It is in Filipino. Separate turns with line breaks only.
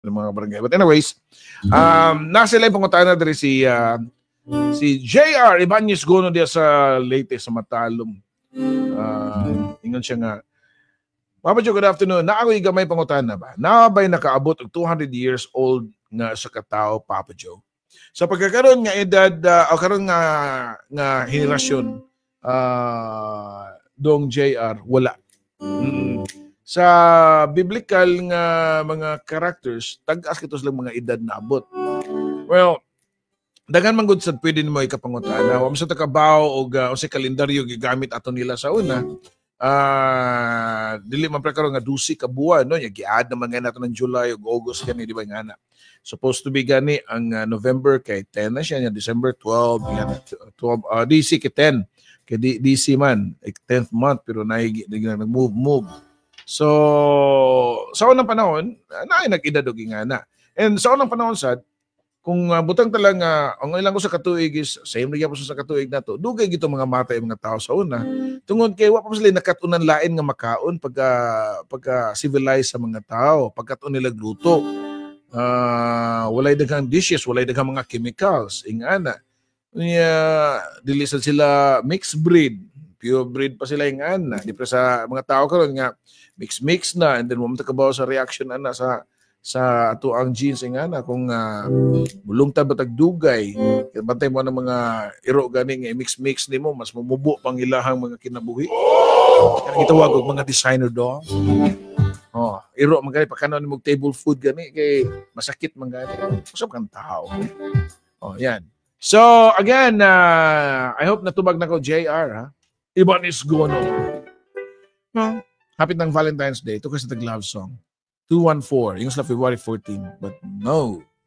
ng mga barangay. But anyways, nasa lang pangutana diri si JR Ibanez Gono dia sa Leyte sa Matalom. Ingon siya nga, Papa Joe, good afternoon. Naakoy gamay pangutana ba? Naabay nakaabot og 200 years old nga sa katao, Papa Joe. Sa pagkakaroon nga edad o karon nga henerasyon dong JR wala. Sa biblical nga mga characters, tag-as kitos lang mga edad na abot. Well, dagan man gud sad pwede nimo ikapangutana. Wa mo sa takabaw og sa kalendaryo gigamit ato nila sa una. Dili man prekaro nga 12 ka buwan no, gi-add naman nga nato ng July ug August kani di ba nga na. Supposed to be gani ang November kay 10 na siya, December 12, 12 DC kay 10. Kay DC man, 10th month pero nag-move. So, sa unang panahon, nag-edad og ingana. And sa unang panahon sad, kung butang talaga ang ilang ko sa katuig is same na gyapon sa katuig nato. Dugay gito mga matay mga tao sa una. Tungod kay wa pa sila nakatunan lain nga makaon pagka civilize sa mga tao, pagkatuon nila luto. Walay daghang dishes, walay daghang mga chemicals, ingana. Dili sila mixed breed, pure breed pa sila ingana. Di pa sa mga tao karon nga mix na, and then mo kabaw sa reaction ana sa ato ang genes ingana kung bulong ta batag dugay bantay mo ng mga iro gani nga mix nimo mas mumubo pang ilahang mga kinabuhi kanang gitawag og mga designer dog. Iro man gani pagkanon nimo table food gani kay masakit man gani usab kang tao. Yan. So again, I hope natubag na ko JR Ibanez Gono. Happy ng Valentine's Day to kasi the love song 214 yung sa February 14 but no